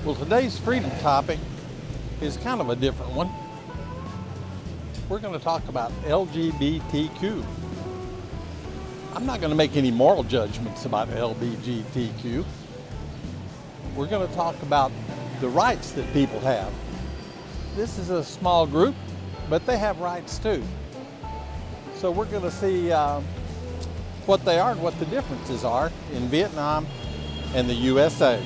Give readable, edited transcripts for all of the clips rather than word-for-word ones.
Well, today's freedom topic is kind of a different one. We're going to talk about LGBTQ. I'm not going to make any moral judgments about LGBTQ. We're going to talk about the rights that people have. This is a small group, but they have rights too. So we're going to see what they are and what the differences are in Vietnam and the USA.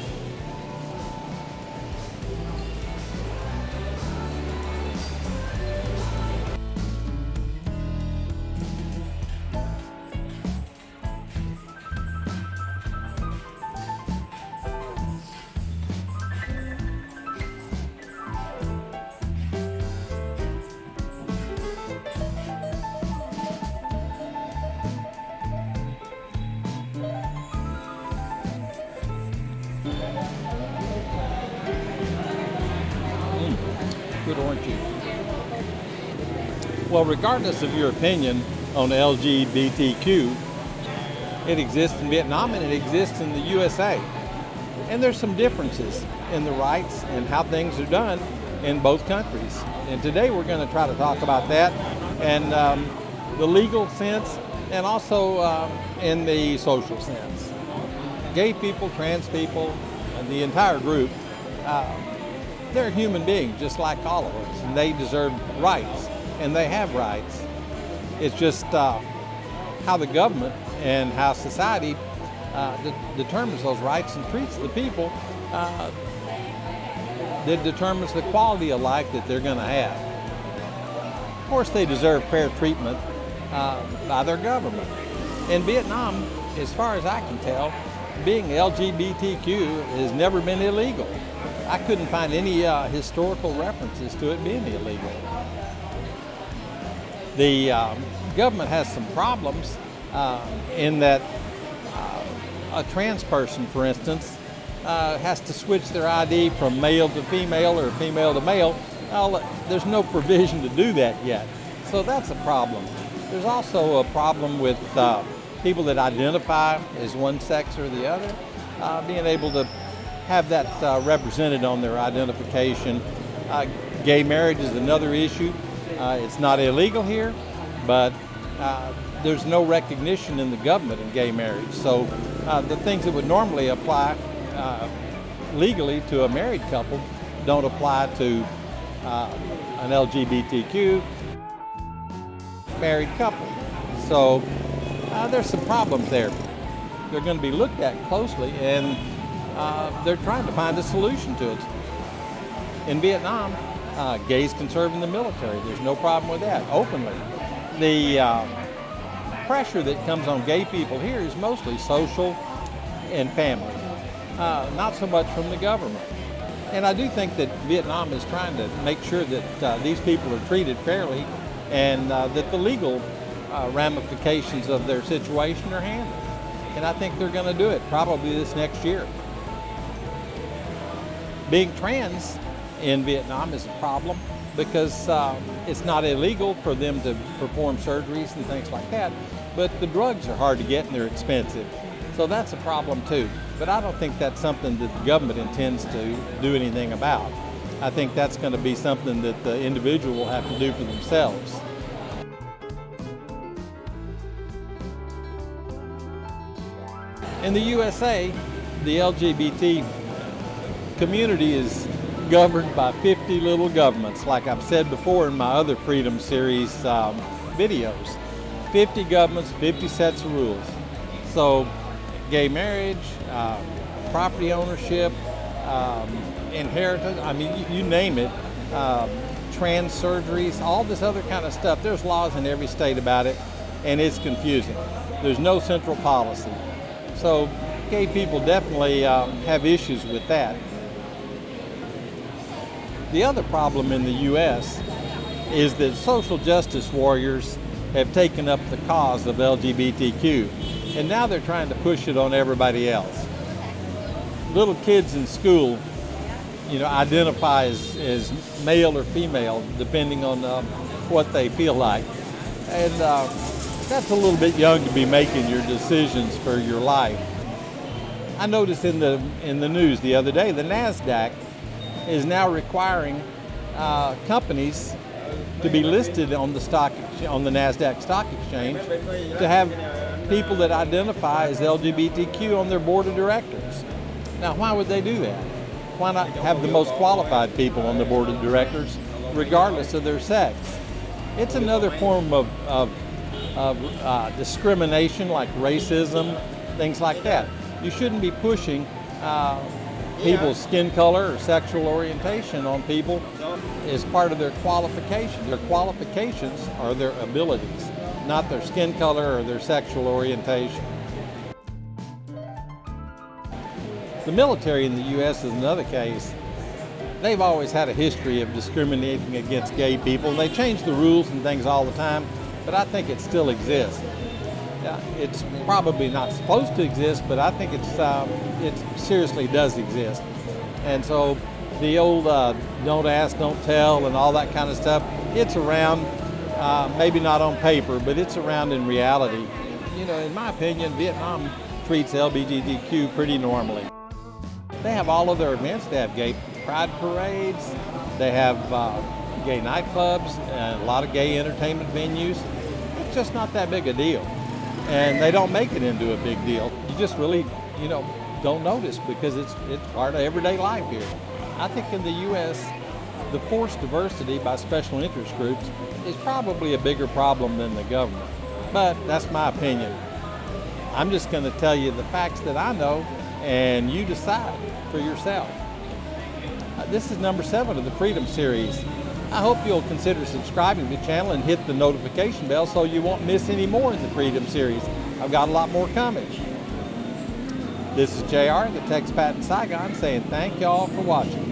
Good orange juice. Well, regardless of your opinion on LGBTQ, it exists in Vietnam and it exists in the USA. And there's some differences in the rights and how things are done in both countries. And today we're going to try to talk about that and the legal sense and also in the social sense. Gay people, trans people, and the entire group, they're human beings just like all of us, and they deserve rights, and they have rights. It's just how the government and how society determines those rights and treats the people that determines the quality of life that they're going to have. Of course, they deserve fair treatment by their government. In Vietnam, as far as I can tell, being LGBTQ has never been illegal. I couldn't find any historical references to it being illegal. The government has some problems in that a trans person, for instance, has to switch their ID from male to female or female to male. Well, there's no provision to do that yet. So that's a problem. There's also a problem with people that identify as one sex or the other, being able to have that represented on their identification. Gay marriage is another issue. It's not illegal here, but there's no recognition in the government in gay marriage. So the things that would normally apply legally to a married couple don't apply to an LGBTQ married couple. So there's some problems there. They're going to be looked at closely, and they're trying to find a solution to it. In Vietnam, gays can serve in the military. There's no problem with that, openly. The pressure that comes on gay people here is mostly social and family, not so much from the government. And I do think that Vietnam is trying to make sure that these people are treated fairly and that the legal ramifications of their situation are handled. And I think they're going to do it probably this next year. Being trans in Vietnam is a problem because it's not illegal for them to perform surgeries and things like that, but the drugs are hard to get and they're expensive. So that's a problem too. But I don't think that's something that the government intends to do anything about. I think that's going to be something that the individual will have to do for themselves. In the USA, the LGBT community is governed by 50 little governments, like I've said before in my other Freedom Series videos. 50 governments, 50 sets of rules. So gay marriage, property ownership, inheritance, I mean, you name it, trans surgeries, all this other kind of stuff. There's laws in every state about it, and it's confusing. There's no central policy. So gay people definitely have issues with that. The other problem in the U.S. is that social justice warriors have taken up the cause of LGBTQ, and now they're trying to push it on everybody else. Little kids in school, identify as male or female, depending on what they feel like. And that's a little bit young to be making your decisions for your life. I noticed in the news the other day, the NASDAQ is now requiring companies to be listed on the on the NASDAQ stock exchange to have people that identify as LGBTQ on their board of directors. Now, why would they do that? Why not have the most qualified people on the board of directors, regardless of their sex? It's another form of discrimination, like racism, things like that. You shouldn't be pushing people's skin color or sexual orientation on people as part of their qualifications. Their qualifications are their abilities, not their skin color or their sexual orientation. The military in the U.S. is another case. They've always had a history of discriminating against gay people, and they change the rules and things all the time, but I think it still exists. It's probably not supposed to exist, but I think it seriously does exist. And so the old don't ask, don't tell, and all that kind of stuff, it's around, maybe not on paper, but it's around in reality. You know, in my opinion, Vietnam treats LGBTQ pretty normally. They have all of their events. They have gay pride parades, they have gay nightclubs, and a lot of gay entertainment venues. It's just not that big a deal. And they don't make it into a big deal. You just really, don't notice because it's part of everyday life here. I think in the U.S., the forced diversity by special interest groups is probably a bigger problem than the government. But that's my opinion. I'm just going to tell you the facts that I know, and you decide for yourself. This is number 7 of the Freedom Series. I hope you'll consider subscribing to the channel and hit the notification bell so you won't miss any more in the Freedom Series. I've got a lot more coming. This is JR, the expat in Saigon, saying thank y'all for watching.